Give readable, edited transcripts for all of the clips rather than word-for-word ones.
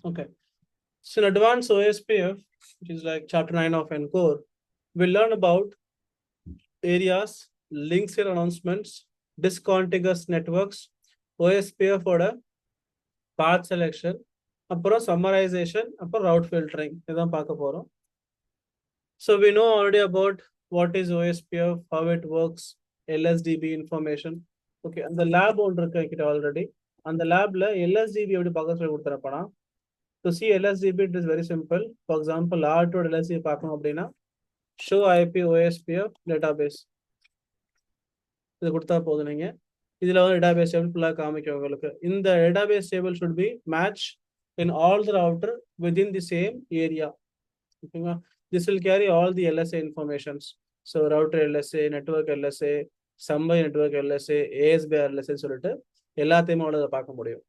Okay. So in advanced OSPF, which is like chapter 9 of ENCORE, we'll learn about areas, links and announcements, discontiguous networks, OSPF order, path selection, அப்புறம் summarization, அப்புறம் route filtering இதான் பார்க்க போறோம். So we know already about what is OSPF, how it works, LSDB information. Okay, அந்த lab ஒன்று இருக்கு என்கிட்ட already. அந்த labல LSDB எப்படி பார்க்க சொல்லி கொடுத்துறப்பனா, to see LSDB it is very simple. For example, R2 LSDB பார்க்கணும் அப்படின்னா show IP OSPF database இது கொடுத்தா போதும். நீங்க இதுல வந்து database table ஃபுல்லா காமிக்கும் உங்களுக்கு. இந்த database table should be match in all the router within the same area. ஓகேங்களா? This will carry all the LSA informations. So router LSA, network LSA, subway network LSA, ASB LSA சொல்லிட்டு எல்லாத்தையுமே அவ்வளவு பார்க்க முடியும்.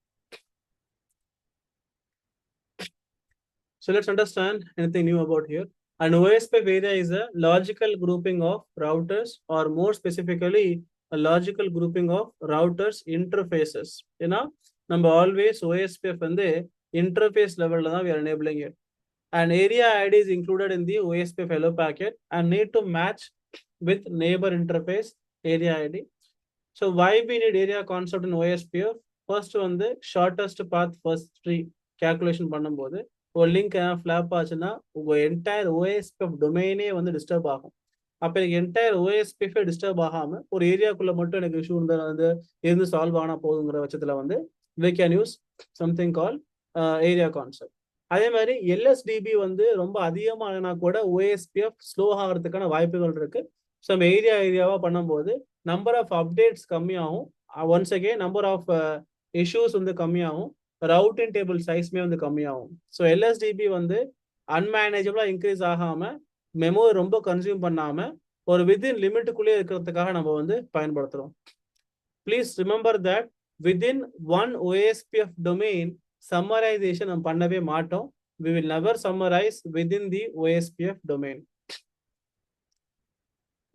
So let's understand anything new about here. An OSPF area is a logical grouping of routers, or more specifically, a logical grouping of routers interfaces. ஏன்னா நம்ம always OSPF வந்து interface level தான் we are enabling it. An area ID is included in the OSPF hello packet and need to match with neighbor interface area ID. So why we need area concept in OSPF? First வந்து shortest path first tree calculation பண்ணும்போது ஒரு link flop ஆச்சுன்னா உங்க entire OSPF டொமைனே வந்து disturb ஆகும். அப்ப எனக்கு entire OSPF disturb ஆகாம ஒரு ஏரியாக்குள்ள மட்டும் எனக்கு இஷ்யூ இருந்து சால்வ் ஆனா போதுங்கிற பட்சத்துல வந்து we can use something called area concept. அதே மாதிரி LSDB வந்து ரொம்ப அதிகமானா கூட OSPF ஸ்லோ ஆகிறதுக்கான வாய்ப்புகள் இருக்கு. ஸோ நம்ம ஏரியாவா பண்ணும்போது நம்பர் ஆஃப் அப்டேட்ஸ் கம்மியாகும். Once again number of issues வந்து கம்மியாகும். ரவுட்டிங் டேபிள் சைஸ்மே வந்து கம்மியாகும். ஸோ LSDB வந்து அன்மேனேஜபிளா இன்க்ரீஸ் ஆகாம மெமோரி ரொம்ப கன்சியூம் பண்ணாம ஒரு வித்தின் லிமிட்டுக்குள்ளே இருக்கிறதுக்காக நம்ம வந்து பயன்படுத்துறோம். Please remember that within one OSPF domain summarization நம்ம பண்ணவே மாட்டோம். We will never summarize within the OSPF domain.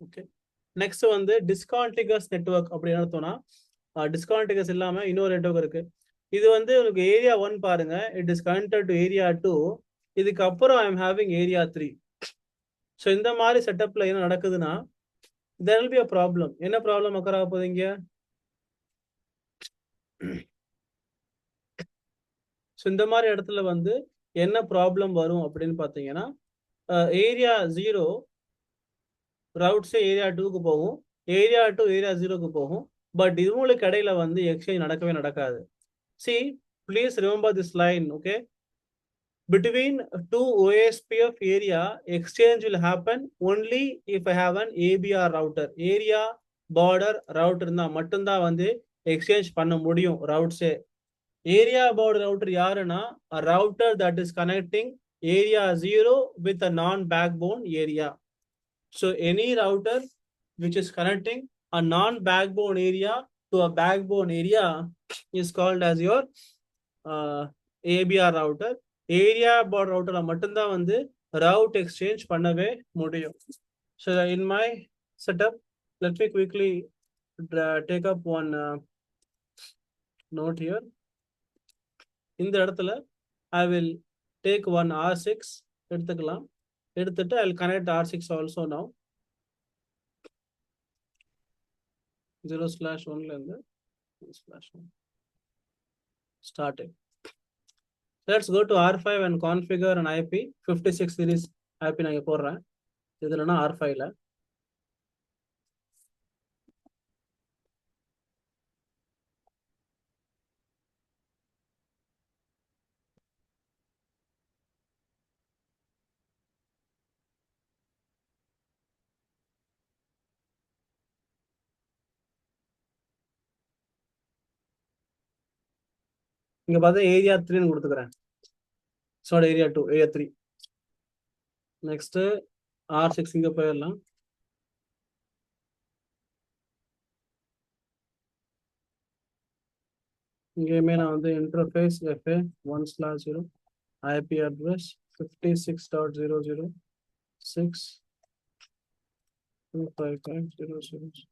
Okay. Next வந்து discontiguous network அப்படின்னு அர்த்தம்னா discontiguous இல்லாம இன்னொரு நெட்வொர்க் இருக்கு. இது வந்து உங்களுக்கு ஏரியா 1 பாருங்க, it is connected to area 2. இதுக்கு அப்புறம் I am having area 3. So இந்த மாதிரி செட்டப்ல என்ன நடக்குதுன்னா there will be a problem. என்ன ப்ராப்ளம் occur ஆக போகுதுங்க? ஸோ இந்த மாதிரி இடத்துல வந்து என்ன ப்ராப்ளம் வரும் அப்படின்னு பார்த்தீங்கன்னா ஏரியா 0 ரவுட்ஸே ஏரியா 2க்கு போகும், ஏரியா 2 ஏரியா 0க்கு போகும். பட் இவங்களுக்கு இடையில வந்து எக்ஸ்சேஞ்ச் நடக்காது. See, please remember this line, okay? Between two OSPF area, exchange will happen only if I have an ABR router. Area border router இருந்தா மட்டும்தான் வந்து எக்ஸ்சேஞ்ச் பண்ண முடியும் ரவுட்ஸே. Area border router யாருன்னா a router that is connecting area 0 with a non-backbone area. So any router which is connecting a non-backbone area to a backbone area is called as your ABR router. Area border router மட்டும்தான் வந்து route exchange பண்ணவே முடியும். So in my setup, let me quickly take up one note here. இந்த இடத்துல I will take one R6 எடுத்துக்கலாம். எடுத்துட்டு I will connect R6 also now. 0/1 இருந்து 1/1 started. Let's go to R5 and configure an IP 56 series IP நான் இங்க போடுறேன். இதுலனா R5ல இங்க பார்த்தா ஏரியா 3 கொடுத்துக்கிறேன். Sorry area 2, area 3. Next R6 இங்க போயிடலாம். இங்கேயுமே நான் வந்து interface FA 1/0 IP address 56.006.255.000.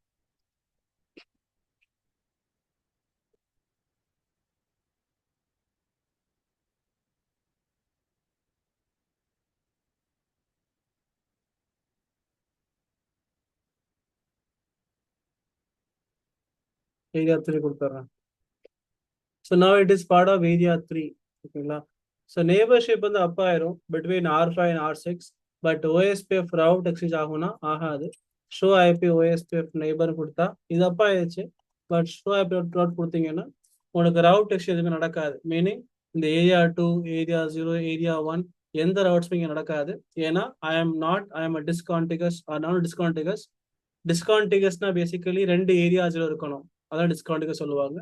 area 3 கொடுத்துறேன். So now it is part of area 3. ஓகேங்களா? So neighborship வந்து up ஆயிரும் between R5 and R6. But OSPF route exchange ஆகும்னா ஆகாது. show IP OSPF neighbor கொடுத்தா இது up ஆயிடுச்சு. பட் show IP route கொடுத்தீங்கன்னா உனக்கு route exchange எதுவுமே நடக்காது. மீனிங் இந்த ஏரியா 2, ஏரியா 0, ஏரியா 1 எந்த ரவுட்ஸும் இங்கே நடக்காது. ஏன்னா ஐ எம் டிஸ்கான்டிகஸ் நான் டிஸ்கான்டிகஸ். டிஸ்கான்டிகஸ்னா பேசிக்கலி ரெண்டு ஏரியாஸ்ல இருக்கணும், அதான் டிஸ்கான்டிகஸ் சொல்லுவாங்க.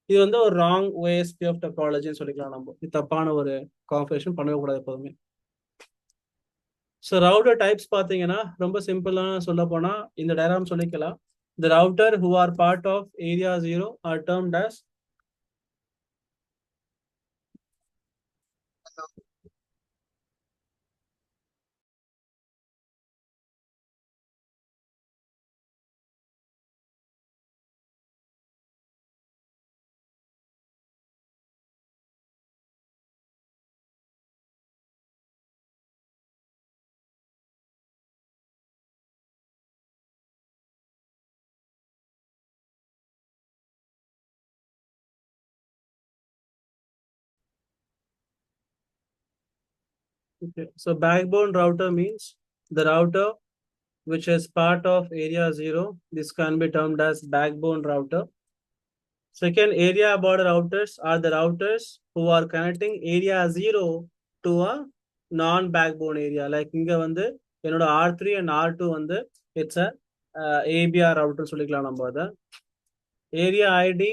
இது வந்து ஒரு ராங் OSPF டெக்னாலஜின்னு சொல்லிக்கலாம். நம்ம இது தப்பான ஒரு கான்ஃபிகரேஷன் பண்ணவே கூடாது எப்போதுமே. ஸோ ரவுட்டர் டைப்ஸ் பார்த்தீங்கன்னா ரொம்ப சிம்பிளான சொல்ல போனா இந்த டயராம் சொல்லிக்கலாம். The router who are part of area 0 are termed as okay. So backbone router means the router which is part of area 0. This can be termed as backbone router. Second, area border routers are the routers who are connecting area 0 to a non-backbone area. Like இங்க வந்து என்னோட R3 and R2 வந்து it's a ABR router சொல்லிக்கலாம் நம்ம அதை. Area ID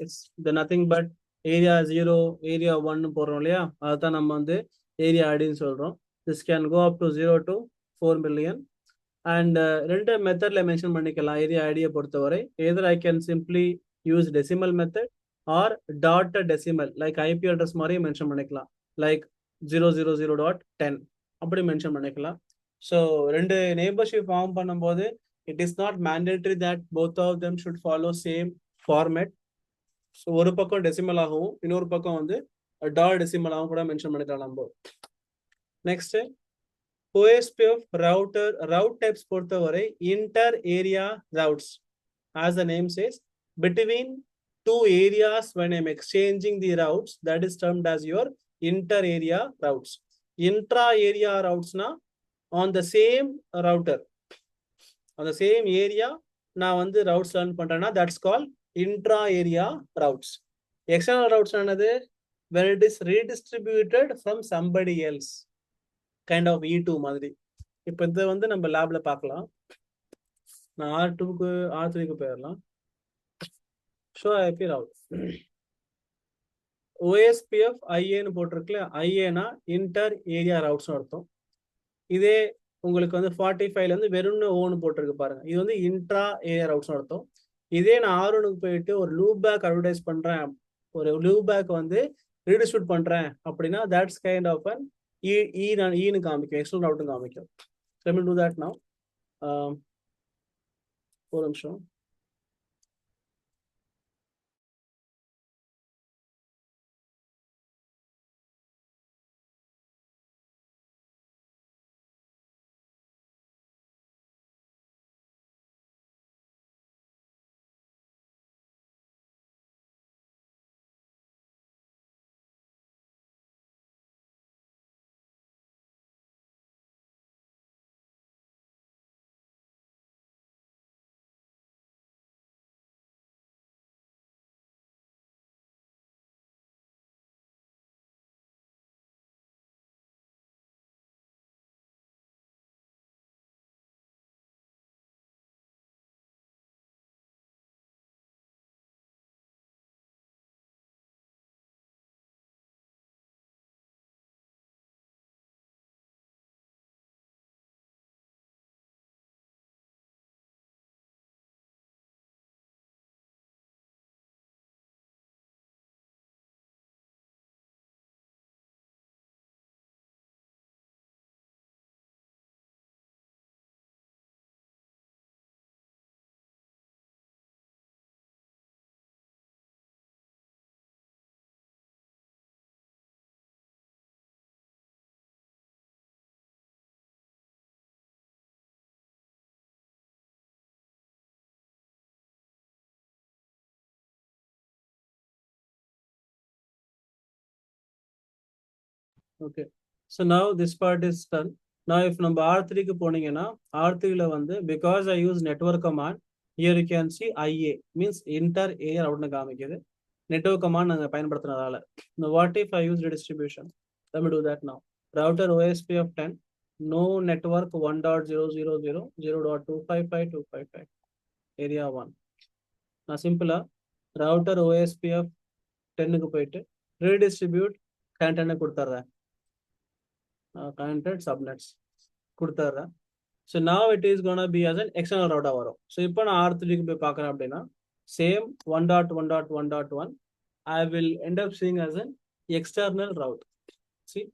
is the nothing but area 0, area 1 போடுறோம் இல்லையா, அதுதான் நம்ம வந்து ஏரியா ஐடின்னு சொல்றோம். This can go up to 0 to 4 million. And ரெண்டு மெத்தட்ல மென்ஷன் பண்ணிக்கலாம் ஏரியா ஐடியை பொறுத்தவரை. either I can simply use decimal method or dot decimal like IP address மாதிரி மென்ஷன் பண்ணிக்கலாம், like 000.10 அப்படி மென்ஷன் பண்ணிக்கலாம். ஸோ ரெண்டு நெய்பர்ஷிப் ஃபார்ம் பண்ணும்போது it is not mandatory that both of them should follow same format. So ஒரு பக்கம் decimal ஆகவும் இன்னொரு பக்கம் வந்து டாட் டெசிமல் ஆகவும் கூட மென்ஷன் பண்ணிக்கலாம் நம்ம. Next OSPF router route types பொறுத்தவரை inter area routes, as the name says, between two areas when I'm exchanging the routes, that is termed as your inter area routes. Intra area routes na on the same router, on the same area நான் வந்து routes learn பண்றேன்னா that's called intra area routes. External routes ஆனது when it is redistributed from somebody else, kind of E2 மாதிரி. இப்போ இதை வந்து நம்ம லேப்ல பார்க்கலாம். நான் R2க்கு R3க்கு போயிடலாம். ஷோ ஐபி ரவுட் OSPF ஐஏன்னு போட்டிருக்குல்ல, ஐஏனா இன்டர் ஏரியா ரவுட்ஸ்னு அர்த்தம். இதே உங்களுக்கு வந்து 45ல இருந்து வெறும் ஓன்னு போட்டிருக்கு பாருங்க, இது வந்து இன்ட்ரா ஏரியா ரவுட்ஸ்னு அர்த்தம். இதே நான் R1க்கு போயிட்டு ஒரு லூப் பேக் அட்வர்டைஸ் பண்றேன், ஒரு லூப் பேக் வந்து ரீடிஸ்ட்ரிபியூட் பண்றேன் அப்படின்னா தட்ஸ் கைண்ட் ஆஃப் அன் ஈன்னு காமிக்கும், எக்ஸ்டர்னல் ரவுட்னு காமிக்கும். Let me do that now. ஒரு நிமிஷம். Okay. So now this part is done. Now if நம்ம R3 க்கு போனீங்கன்னா R3 ல வந்து because I use network command, here you can see IA means inter area router காமிக்குது. Network command நாங்க பயன்படுத்துறதால. Now what if I use redistribution? Let me do that now. Router OSP of 10, no network 1.0.0.0, 0.255.255, area 1. நான் சிம்பிளா router OSP of 10 க்கு போயிட்டு redistribute content கொடுத்துறேன். Connected subnets கொடுத்துறேன். So now it is gonna be as an external router வரும். So இப்போ நான் R3 க்கு போய் பார்க்கறேன் அப்படின்னா same 1.1.1.1 I will end up seeing as an external route. See,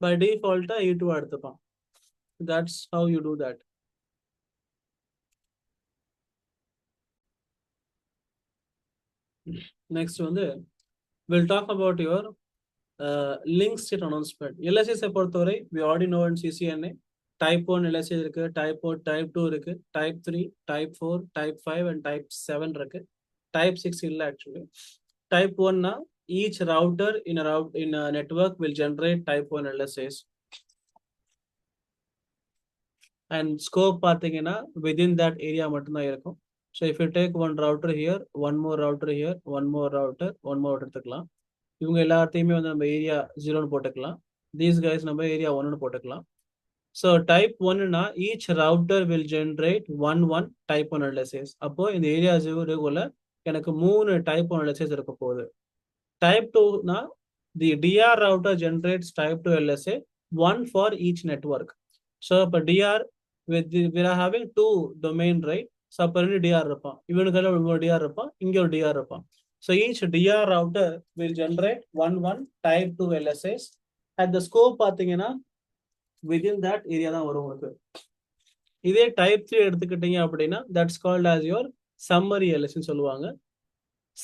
by default E2 எடுத்துப்பான். That's how you do that. Next வந்து we'll talk about your link state announcement. LSS பொறுத்தவரை we already know in CCNA type 1 LSS இருக்கு, type 4, type 2 இருக்கு, type 3, type 4, type 5 and type 7 இருக்கு. Type 6 இல்ல actually. Type 1 na each router in a network will generate type 1 LSS. And scope பார்த்தீங்கன்னா within that area மட்டும்தான் இருக்கும். So if you take one router here, one more router here, one more router, one more எடுத்துக்கலாம். இவங்க எல்லாத்தையுமே வந்து நம்ம area 0ன்னு போட்டுக்கலாம். These guys நம்ம ஏரியா 1ன்னு போட்டுக்கலாம். So type 1 na each router will generate one type 1 LSS. அப்போ இந்த ஏரியா 0 எனக்கு 3 type 1 LSS இருக்க போகுது. Type 2 na the DR router generates type 2 LSA, one for each network. So per DR we are having two domain, right? So per DR இருப்பான், இவனுக்குள்ள ஒரு DR இருப்பான், இங்க ஒரு DR இருப்பான். So each DR router will generate one type 2 LSAs. At the scope பார்த்தீங்கன்னா within that area தான் வரும் உங்களுக்கு. இதே type 3 எடுத்துக்கிட்டீங்க அப்படின்னா that's called as your summary LSA சொல்லுவாங்க.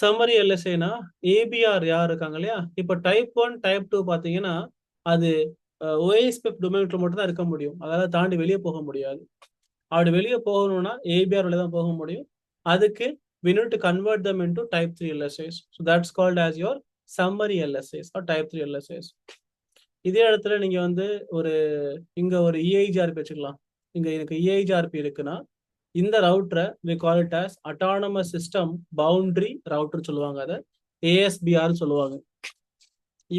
சம்மரி எல்எஸ்ஏனா ஏபிஆர் யார் இருக்காங்க இல்லையா? இப்போ டைப் 1 டைப் 2 பார்த்தீங்கன்னா அது ஓஎஸ்பிஎஃப் டொமைன்ல மட்டும் தான் இருக்க முடியும். அதாவது தாண்டி வெளியே போக முடியாது. அப்படி வெளியே போகணும்னா ஏபிஆர் வழியா தான் போக முடியும். அதுக்கு we need to convert them into type 3 LSAs. So that's called as your summary LSAs or type 3 LSAs. இதே இடத்துல நீங்க வந்து இங்க ஒரு EIGRP வச்சுக்கலாம். இங்க எனக்கு EIGRP இருக்குன்னா இந்த ரவுட்டரை we call it as autonomous system boundary router சொல்லுவாங்க. அதை ASBR சொல்லுவாங்க.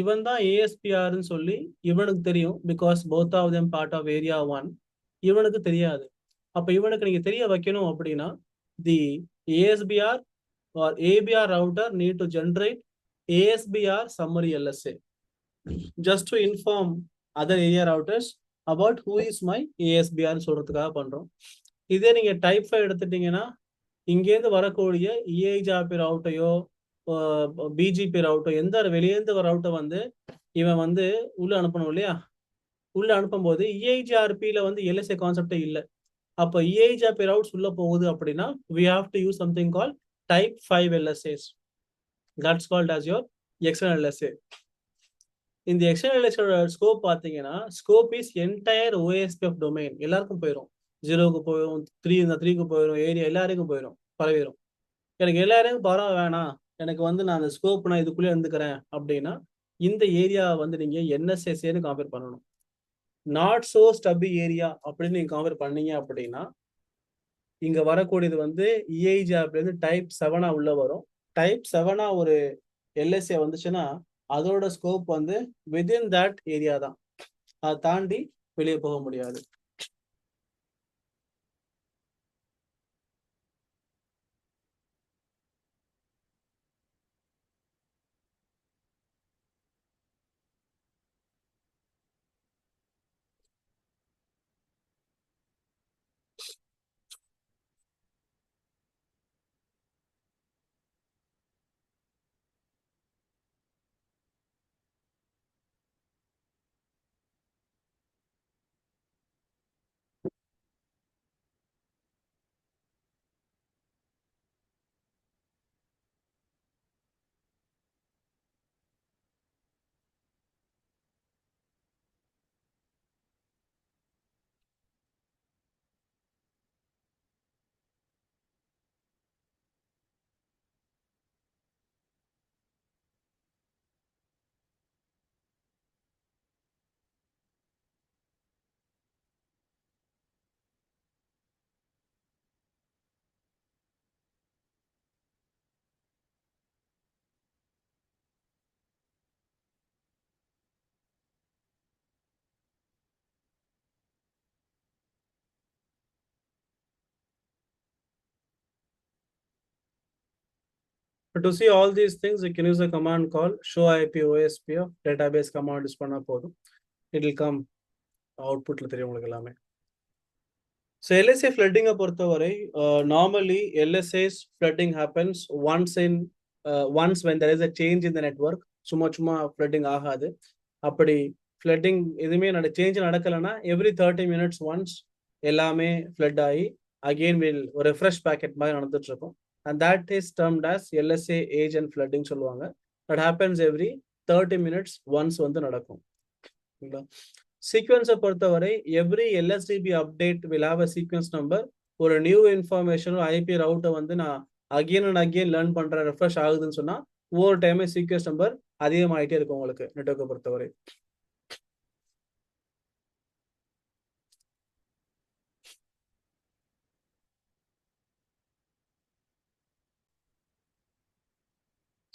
இவன் தான் ASBRன்னு சொல்லி இவனுக்கு தெரியும் because both of them part of area 1. இவனுக்கு தெரியாது. அப்ப இவனுக்கு நீங்க தெரிய வைக்கணும் அப்படின்னா the ASBR or ABR router need to generate ASBR summary LSA just to inform other area routers about who is my ASBR சொல்றதுக்காக பண்றோம். இதே நீங்க டைப் 5 எடுத்துட்டீங்கன்னா இங்கேருந்து வரக்கூடிய இஐஜிஆர்பி ரவுட்டையோ பிஜிபி ரவுட்டோ எந்த வெளியேந்து ரவுட்டை வந்து இவன் வந்து உள்ள அனுப்பணும் இல்லையா? உள்ள அனுப்பும் போது இஐஜிஆர்பியில வந்து எல்எஸ்ஏ கான்செப்டே இல்லை. அப்போ இஐஜிஆர்பி ரவுட்ஸ் உள்ள போகுது அப்படின்னா we have to use something called type 5 LSAs. That's called as your external LSA. இந்த external LSA ஸ்கோப் பார்த்தீங்கன்னா scope is entire OSPF domain எல்லாருக்கும் போயிடும். 0க்கு போயிடும், 3க்கு போயிடும், ஏரியா எல்லாருக்கும் போயிடும், பரவிடும். எனக்கு எல்லாருக்கும் பரவ வேணாம், எனக்கு வந்து நான் அந்த ஸ்கோப் நான் இதுக்குள்ளே இருந்துக்கிறேன் அப்படின்னா இந்த ஏரியா வந்து நீங்க NSSAன்னு காம்பேர் பண்ணணும். நாட் சோ ஸ்டபி ஏரியா அப்படின்னு நீங்க காம்பேர் பண்ணீங்க அப்படின்னா இங்க வரக்கூடியது வந்து இஐஜிஆர்ல இருந்து டைப் 7 உள்ள வரும். டைப் 7 ஒரு எல்எஸ்ஏ வந்துச்சுன்னா அதோட ஸ்கோப் வந்து வித்தின் தட் ஏரியா தான், அதை தாண்டி வெளியே போக முடியாது. But to see all these things, you can use a command called show IP OSPF database command use பண்ணா போதும். It will come outputல தெரியும் உங்களுக்கு எல்லாமே. So LSA flooding பொறுத்தவரை normally LSA's flooding happens once when there is a change in the network. சும்மா flooding ஆகாது. அப்படி flooding எதுவுமே சேஞ்ச் நடக்கலைன்னா every 30 minutes once எல்லாமே flood ஆகி again will refresh packet மாதிரி நடந்துட்டு இருக்கும். And that is termed as LSA agent flooding சொல்லுவாங்க. That happens every 30 minutes once வந்து நடக்கும். சீக்வன்ஸை பொறுத்தவரை every LSDB update will have a sequence number. ஒரு நியூ இன்ஃபர்மேஷன் ஐபி ரவுட்டை வந்து நான் அகெயின் அண்ட் அகெயின் லேர்ன் பண்றேன், ரெஃப்ரெஷ் ஆகுதுன்னு சொன்னா ஒவ்வொரு டைமே சீக்வன்ஸ் நம்பர் அதிகமாயிட்டே இருக்கும் உங்களுக்கு நெட்வொர்க்கை பொறுத்தவரை.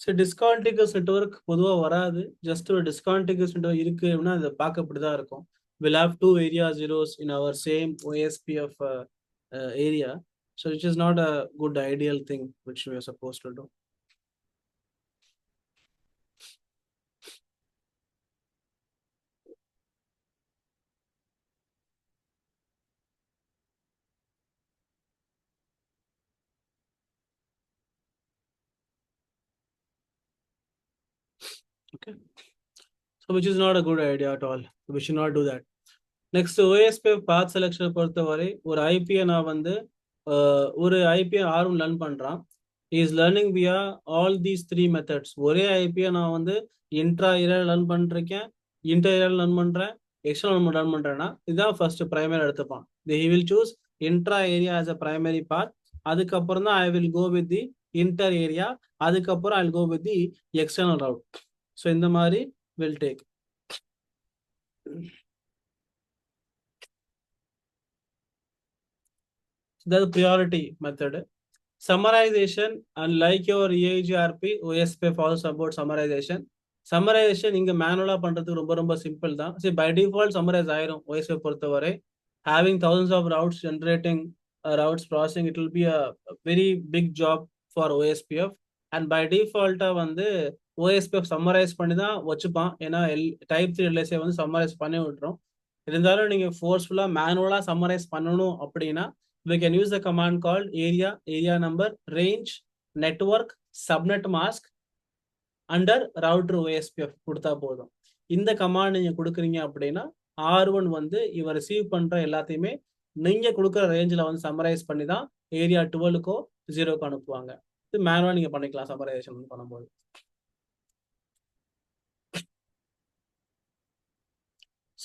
ஸோ டிஸ்கான்டிகஸ் நெட்வொர்க் பொதுவாக வராது. ஜஸ்ட் ஒரு டிஸ்கான்டிகஸ் நெட்வொர்க் இருக்கு அப்படின்னா அதை பார்க்க அப்படிதான் இருக்கும். We'll have two area zeros in our same OSPF area. So which is not a good ideal thing which we are supposed to do. Okay. So which is not a good idea at all. We should not do that. Next OSPF path selection பொறுத்தவரை ஒரு ஐபியை நான் வந்து ஒரு ஐபியை ஆர்வம் learn பண்றான். Is learning via all these 3 methods. ஒரே ஐபியை நான் வந்து இன்ட்ரா ஏரியா லேர்ன் பண்ணிருக்கேன், இன்டர் ஏரியா லேர்ன் பண்றேன், எக்ஸ்டர்னல் லேர்ன் பண்றேன்னா இதுதான் ஃபர்ஸ்ட் பிரைமரி எடுத்துப்பான். he will choose intra area as a primary path. அதுக்கப்புறம் தான் I will go with the inter area. அதுக்கப்புறம் I will go with the external route. So இந்த மாதிரி will take. That's the priority method. Summarization, unlike your EIGRP, OSPF also about summarization. Summarization இங்க மேனுவலா பண்றதுக்கு ரொம்ப simple தான். See, by default summarize ஆயிரும் OSPF பொறுத்தவரை. Having thousands of routes generating routes processing, it will be a very big job for OSPF. And by default வந்து OSPF summarize பண்ணி தான் வச்சுப்பான். ஏன்னா டைப் 3 LSA வந்து summarize பண்ணி விட்டுரும். இருந்தாலும் நீங்க ஃபோர்ஸ்ஃபுல்லா மேனுவலா சம்மரைஸ் பண்ணணும் அப்படின்னா we can use the command called area number, range, network, subnet mask under router OSPF கொடுத்தா போதும். இந்த கமாண்ட் நீங்க கொடுக்குறீங்க அப்படின்னா R1 வந்து இவர் ரிசீவ் பண்ற எல்லாத்தையுமே நீங்க கொடுக்குற ரேஞ்சில் வந்து சம்மரைஸ் பண்ணி தான் ஏரியா 12க்கோ 0க்கோ அனுப்புவாங்க. இது மேனுவலா நீங்க பண்ணிக்கலாம் சம்மரைசேஷன் பண்ணும்போது.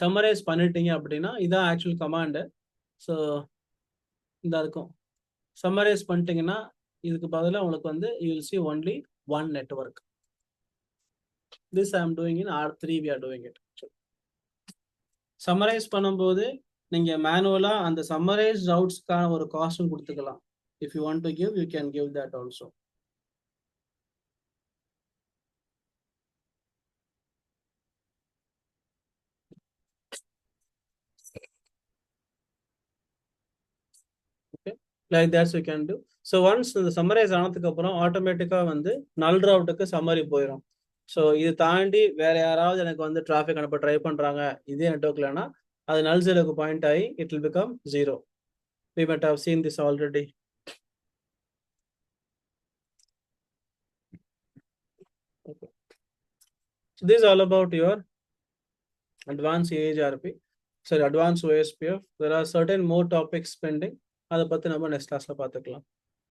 சம்மரைஸ் பண்ணிட்டீங்க அப்படின்னா இதான் ஆக்சுவல் கமாண்டு. ஸோ இந்த இருக்கும் சம்மரைஸ் பண்ணிட்டீங்கன்னா இதுக்கு பதிலாக உங்களுக்கு வந்து you will see only one network. This I am doing in R3, we are doing it. Summarise பண்ணும்போது நீங்க மேனுவலா அந்த சம்மரைஸ் ரவுட்ஸ்க்கான ஒரு காஸ்டும் கொடுத்துக்கலாம். If you want to give, you can give that also. Like that you can do. So once the summarize ஆனதுக்கு அப்புறம் ஆட்டோமேட்டிக்கா வந்து நல் ரவுட்டுக்கு சம்மரி போயிடும். ஸோ இது தாண்டி வேற யாராவது எனக்கு வந்து டிராஃபிக் அனுப்ப ட்ரை பண்றாங்க இதே நெட்வொர்க்லன்னா அது நல் ஜீரோக்கு பாயிண்ட் ஆகி it will become 0. We might have seen this already. Okay. So this is all about your advanced EIGRP, sorry, advanced OSPF. There are certain more topics pending. அதை பத்தி நம்ம நெக்ஸ்ட் கிளாஸ்ல பார்த்துக்கலாம்.